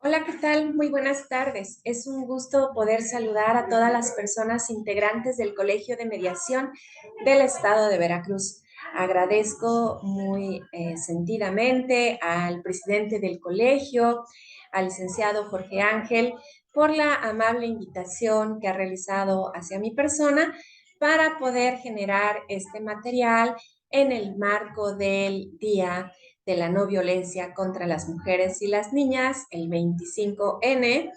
Hola, ¿qué tal? Muy buenas tardes. Es un gusto poder saludar a todas las personas integrantes del Colegio de Mediación del Estado de Veracruz. Agradezco muy sentidamente al presidente del colegio, al licenciado Jorge Ángel, por la amable invitación que ha realizado hacia mi persona para poder generar este material en el marco del Día de la No Violencia contra las Mujeres y las Niñas, el 25N,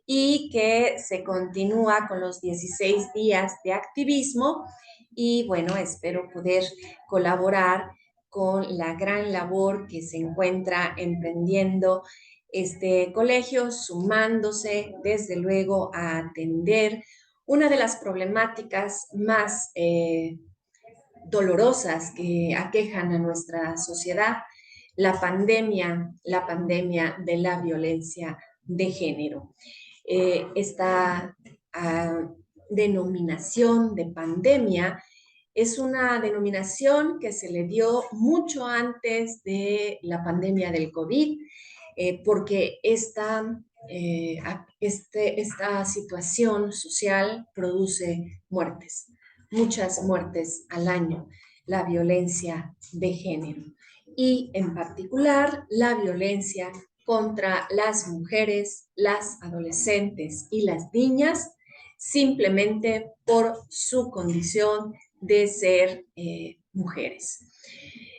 y que se continúa con los 16 días de activismo. Y bueno, espero poder colaborar con la gran labor que se encuentra emprendiendo este colegio, sumándose desde luego a atender una de las problemáticas más dolorosas que aquejan a nuestra sociedad, la pandemia de la violencia de género. Esta denominación de pandemia es una denominación que se le dio mucho antes de la pandemia del COVID, porque esta situación social produce muertes, muchas muertes al año, la violencia de género y en particular la violencia contra las mujeres, las adolescentes y las niñas simplemente por su condición de ser mujeres.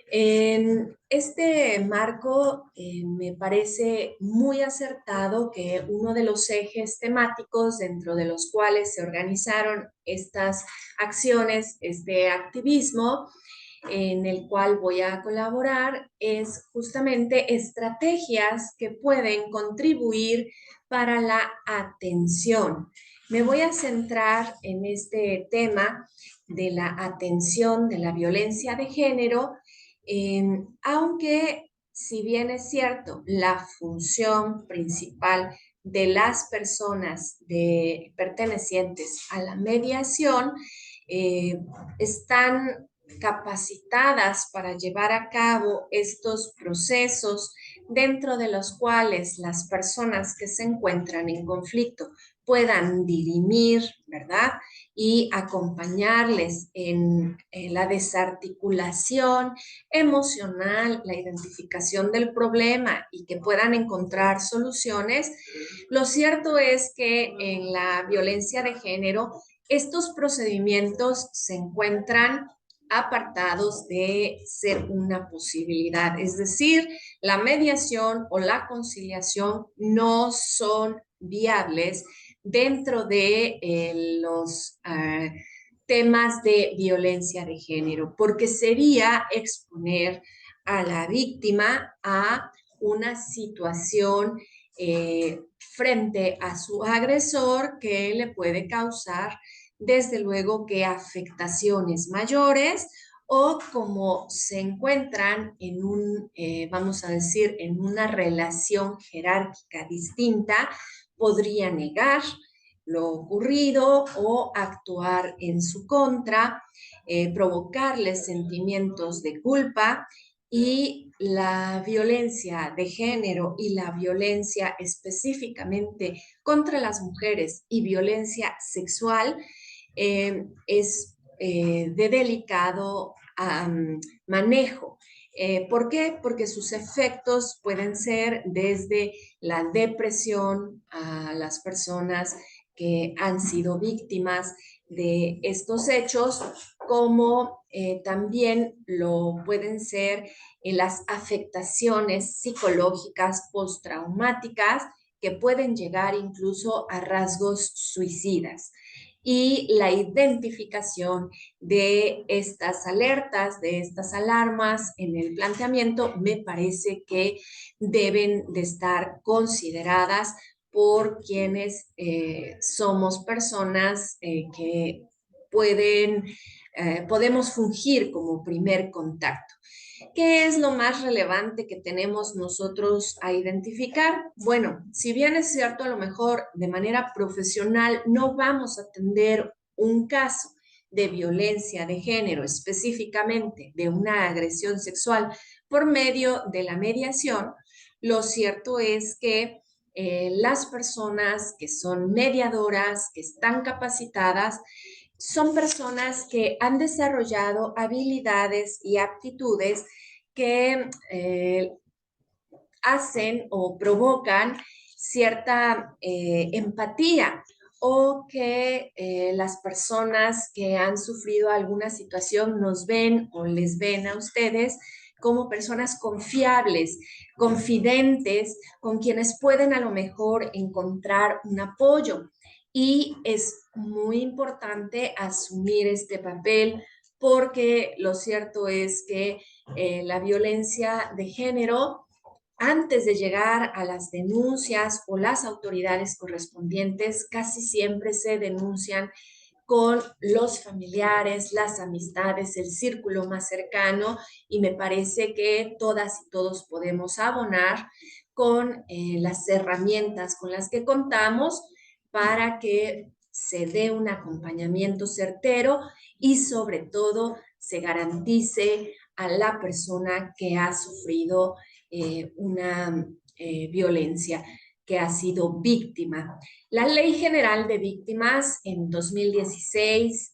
En este marco, me parece muy acertado que uno de los ejes temáticos dentro de los cuales se organizaron estas acciones, este activismo, en el cual voy a colaborar, es justamente estrategias que pueden contribuir para la atención. Me voy a centrar en este tema de la atención de la violencia de género, aunque si bien es cierto, la función principal de las personas pertenecientes a la mediación están capacitadas para llevar a cabo estos procesos dentro de los cuales las personas que se encuentran en conflicto puedan dirimir, ¿verdad? Y acompañarles en la desarticulación emocional, la identificación del problema y que puedan encontrar soluciones. Lo cierto es que en la violencia de género, estos procedimientos se encuentran apartados de ser una posibilidad, es decir, la mediación o la conciliación no son viables dentro de los temas de violencia de género, porque sería exponer a la víctima a una situación frente a su agresor que le puede causar desde luego que afectaciones mayores o como se encuentran en vamos a decir, en una relación jerárquica distinta, podría negar lo ocurrido o actuar en su contra, provocarles sentimientos de culpa y la violencia de género y la violencia específicamente contra las mujeres y violencia sexual es de delicado manejo. ¿Por qué? Porque sus efectos pueden ser desde la depresión a las personas que han sido víctimas de estos hechos, como también lo pueden ser las afectaciones psicológicas postraumáticas que pueden llegar incluso a rasgos suicidas y la identificación de estas alertas, de estas alarmas en el planteamiento, me parece que deben de estar consideradas por quienes somos personas que podemos fungir como primer contacto. ¿Qué es lo más relevante que tenemos nosotros a identificar? Bueno, si bien es cierto, a lo mejor de manera profesional no vamos a atender un caso de violencia de género, específicamente de una agresión sexual por medio de la mediación, lo cierto es que las personas que son mediadoras, que están capacitadas, son personas que han desarrollado habilidades y aptitudes que hacen o provocan cierta empatía o que las personas que han sufrido alguna situación nos ven o les ven a ustedes como personas confiables, confidentes, con quienes pueden a lo mejor encontrar un apoyo. Y es muy importante asumir este papel porque lo cierto es que la violencia de género antes de llegar a las denuncias o las autoridades correspondientes, casi siempre se denuncian con los familiares, las amistades, el círculo más cercano y me parece que todas y todos podemos abonar con las herramientas con las que contamos para que se dé un acompañamiento certero y sobre todo se garantice a la persona que ha sufrido una violencia, que ha sido víctima. La Ley General de Víctimas en 2016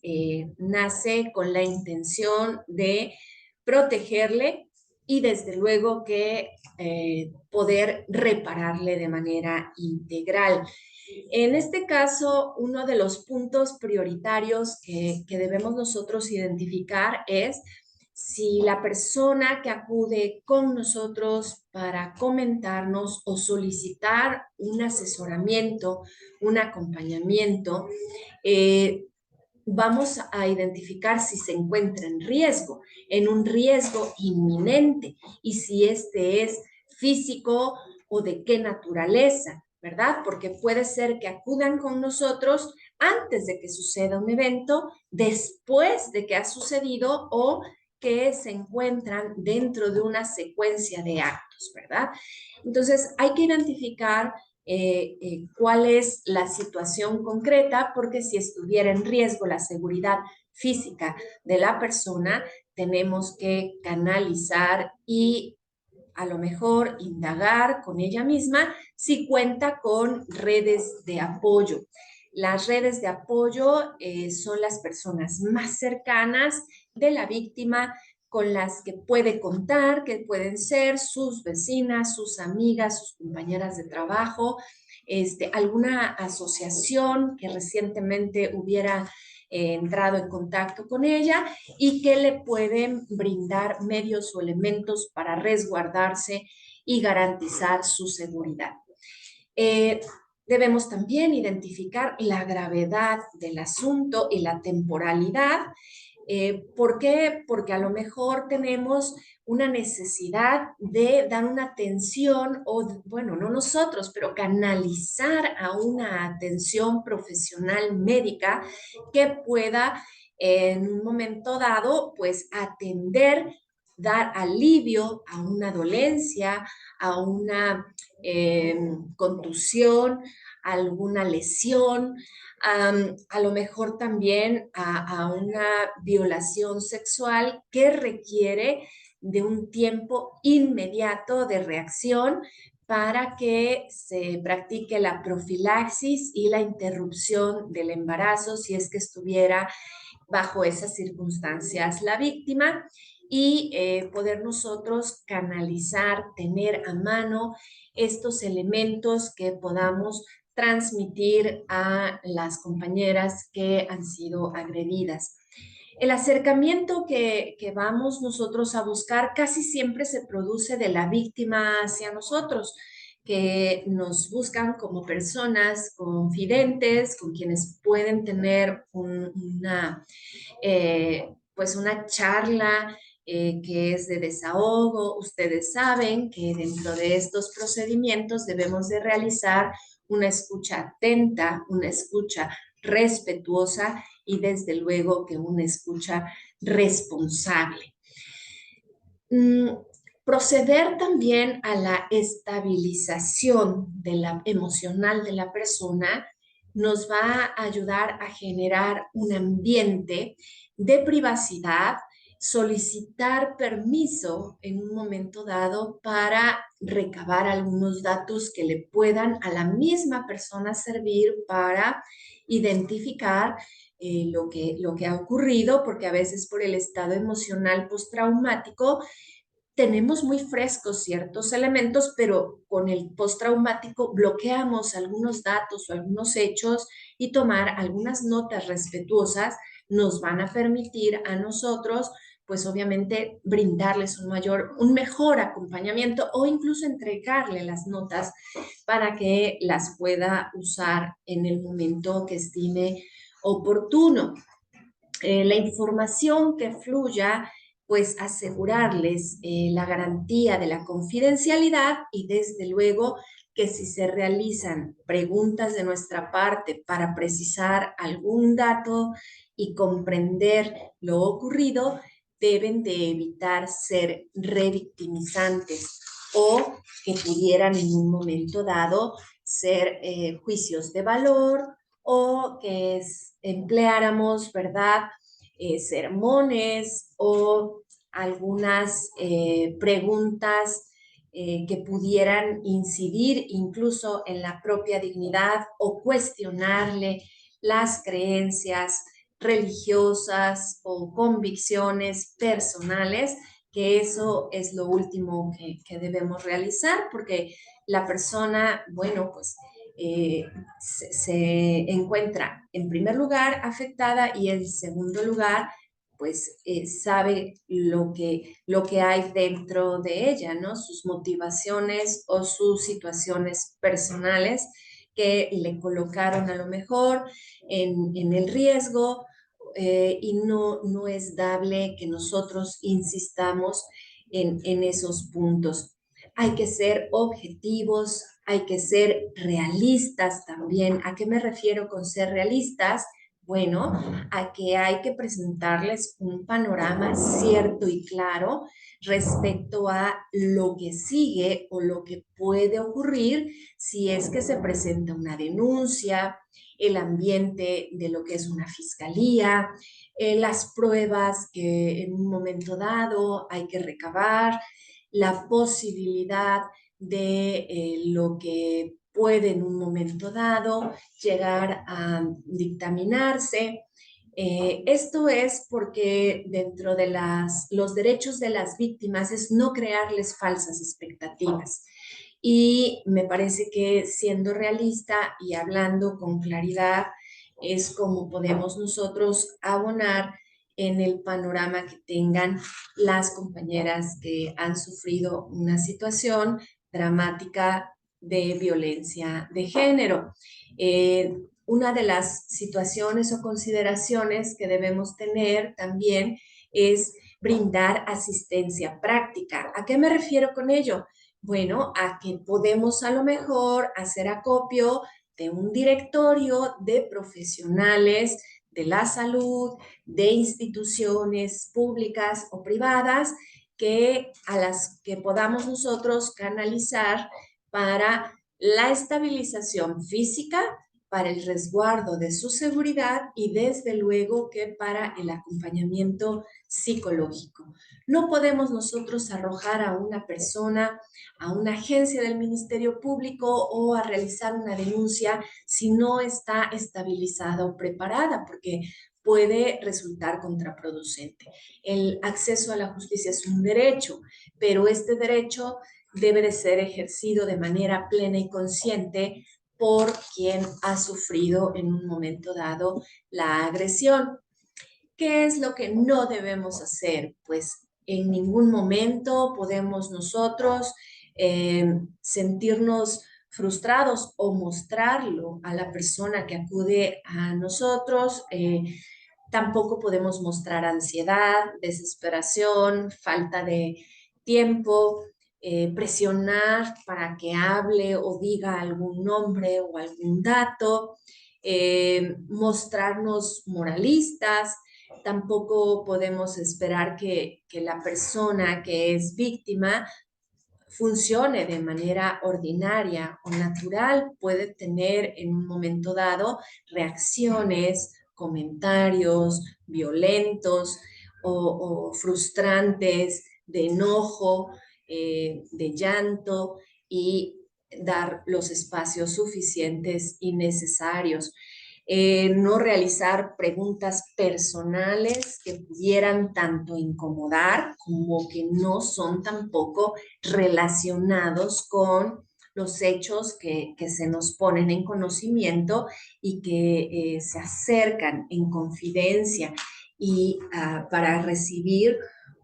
nace con la intención de protegerle y desde luego que poder repararle de manera integral. En este caso, uno de los puntos prioritarios que debemos nosotros identificar es si la persona que acude con nosotros para comentarnos o solicitar un asesoramiento, un acompañamiento, vamos a identificar si se encuentra en un riesgo inminente, y si este es físico o de qué naturaleza, ¿verdad? Porque puede ser que acudan con nosotros antes de que suceda un evento, después de que ha sucedido o que se encuentran dentro de una secuencia de actos, ¿verdad? Entonces, hay que identificar cuál es la situación concreta, porque si estuviera en riesgo la seguridad física de la persona, tenemos que canalizar y a lo mejor indagar con ella misma si cuenta con redes de apoyo. Las redes de apoyo son las personas más cercanas de la víctima con las que puede contar, que pueden ser sus vecinas, sus amigas, sus compañeras de trabajo, alguna asociación que recientemente hubiera entrado en contacto con ella y que le pueden brindar medios o elementos para resguardarse y garantizar su seguridad. Eh, Debemos también identificar la gravedad del asunto y la temporalidad. ¿Por qué? Porque a lo mejor tenemos una necesidad de dar una atención o, bueno, no nosotros, pero canalizar a una atención profesional médica que pueda en un momento dado, pues atender, dar alivio a una dolencia, a una contusión, a alguna lesión, a lo mejor también a una violación sexual que requiere de un tiempo inmediato de reacción para que se practique la profilaxis y la interrupción del embarazo si es que estuviera bajo esas circunstancias la víctima y poder nosotros canalizar, tener a mano estos elementos que podamos transmitir a las compañeras que han sido agredidas. El acercamiento que vamos nosotros a buscar casi siempre se produce de la víctima hacia nosotros, que nos buscan como personas confidentes, con quienes pueden tener pues una charla que es de desahogo. Ustedes saben que dentro de estos procedimientos debemos de realizar una escucha atenta, una escucha respetuosa y desde luego que una escucha responsable. Proceder también a la estabilización emocional de la persona nos va a ayudar a generar un ambiente de privacidad, solicitar permiso en un momento dado para recabar algunos datos que le puedan a la misma persona servir para identificar lo que ha ocurrido, porque a veces por el estado emocional postraumático tenemos muy frescos ciertos elementos, pero con el postraumático bloqueamos algunos datos o algunos hechos, y tomar algunas notas respetuosas nos van a permitir a nosotros, pues obviamente, brindarles un mejor acompañamiento, o incluso entregarle las notas para que las pueda usar en el momento que estime oportuno. La información que fluya, pues asegurarles la garantía de la confidencialidad, y desde luego que si se realizan preguntas de nuestra parte para precisar algún dato y comprender lo ocurrido, deben de evitar ser revictimizantes, o que pudieran en un momento dado ser juicios de valor, o que empleáramos, ¿verdad? Sermones o algunas preguntas que pudieran incidir incluso en la propia dignidad, o cuestionarle las creencias religiosas o convicciones personales, que eso es lo último que debemos realizar, porque la persona, bueno, pues se encuentra en primer lugar afectada, y en segundo lugar, pues sabe lo que hay dentro de ella, ¿no? Sus motivaciones o sus situaciones personales que le colocaron a lo mejor en el riesgo, y no es dable que nosotros insistamos en esos puntos. Hay que ser objetivos, hay que ser realistas también. ¿A qué me refiero con ser realistas? Bueno, a que hay que presentarles un panorama cierto y claro respecto a lo que sigue o lo que puede ocurrir si es que se presenta una denuncia, el ambiente de lo que es una fiscalía, las pruebas que en un momento dado hay que recabar, la posibilidad de lo que puede en un momento dado llegar a dictaminarse. Esto es porque dentro de los derechos de las víctimas es no crearles falsas expectativas. Y me parece que, siendo realista y hablando con claridad, es como podemos nosotros abonar en el panorama que tengan las compañeras que han sufrido una situación dramática de violencia de género. Una de las situaciones o consideraciones que debemos tener también es brindar asistencia práctica. ¿A qué me refiero con ello? Bueno, a que podemos a lo mejor hacer acopio de un directorio de profesionales de la salud, de instituciones públicas o privadas, que a las que podamos nosotros canalizar para la estabilización física, para el resguardo de su seguridad, y desde luego que para el acompañamiento psicológico. No podemos nosotros arrojar a una persona a una agencia del Ministerio Público o a realizar una denuncia si no está estabilizada o preparada, porque puede resultar contraproducente. El acceso a la justicia es un derecho, pero este derecho debe de ser ejercido de manera plena y consciente por quien ha sufrido en un momento dado la agresión. ¿Qué es lo que no debemos hacer? Pues en ningún momento podemos nosotros sentirnos frustrados o mostrarlo a la persona que acude a nosotros. Tampoco podemos mostrar ansiedad, desesperación, falta de tiempo, presionar para que hable o diga algún nombre o algún dato, mostrarnos moralistas. Tampoco podemos esperar que la persona que es víctima funcione de manera ordinaria o natural. Puede tener en un momento dado reacciones, comentarios violentos, o frustrantes, de enojo, de llanto y dar los espacios suficientes y necesarios. No realizar preguntas personales que pudieran tanto incomodar como que no son tampoco relacionados con los hechos que se nos ponen en conocimiento y que se acercan en confidencia y para recibir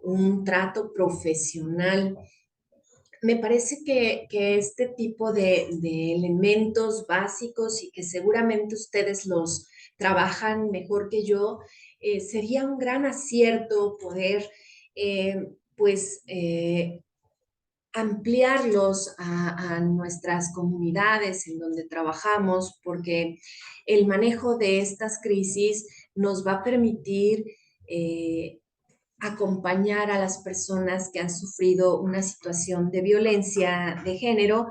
un trato profesional. Me parece que este tipo de elementos básicos y que seguramente ustedes los trabajan mejor que yo, sería un gran acierto poder, pues, ampliarlos a nuestras comunidades en donde trabajamos, porque el manejo de estas crisis nos va a permitir acompañar a las personas que han sufrido una situación de violencia de género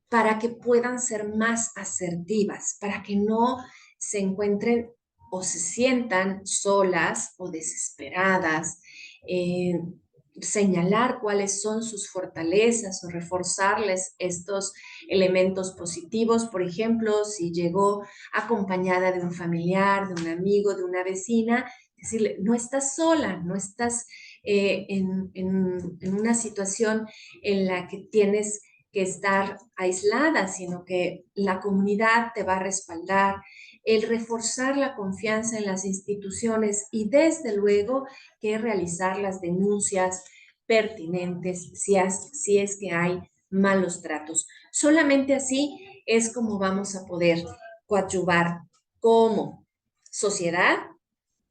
para que puedan ser más asertivas, para que no se encuentren o se sientan solas o desesperadas. eh, Señalar cuáles son sus fortalezas o reforzarles estos elementos positivos. Por ejemplo, si llegó acompañada de un familiar, de un amigo, de una vecina, decirle, no estás sola, no estás en una situación en la que tienes que estar aislada, sino que la comunidad te va a respaldar, el reforzar la confianza en las instituciones y desde luego que realizar las denuncias pertinentes si es que hay malos tratos. Solamente así es como vamos a poder coadyuvar como sociedad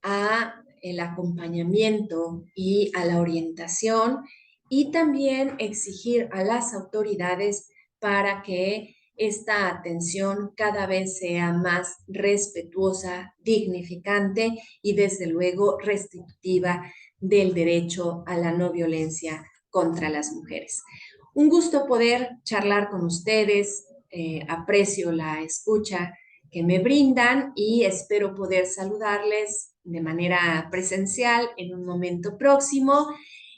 a el acompañamiento y a la orientación y también exigir a las autoridades para que esta atención cada vez sea más respetuosa, dignificante y desde luego restrictiva del derecho a la no violencia contra las mujeres. Un gusto poder charlar con ustedes, aprecio la escucha que me brindan y espero poder saludarles de manera presencial en un momento próximo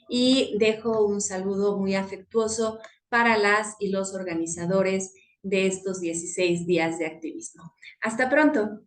y dejo un saludo muy afectuoso para las y los organizadores de estos 16 días de activismo. Hasta pronto.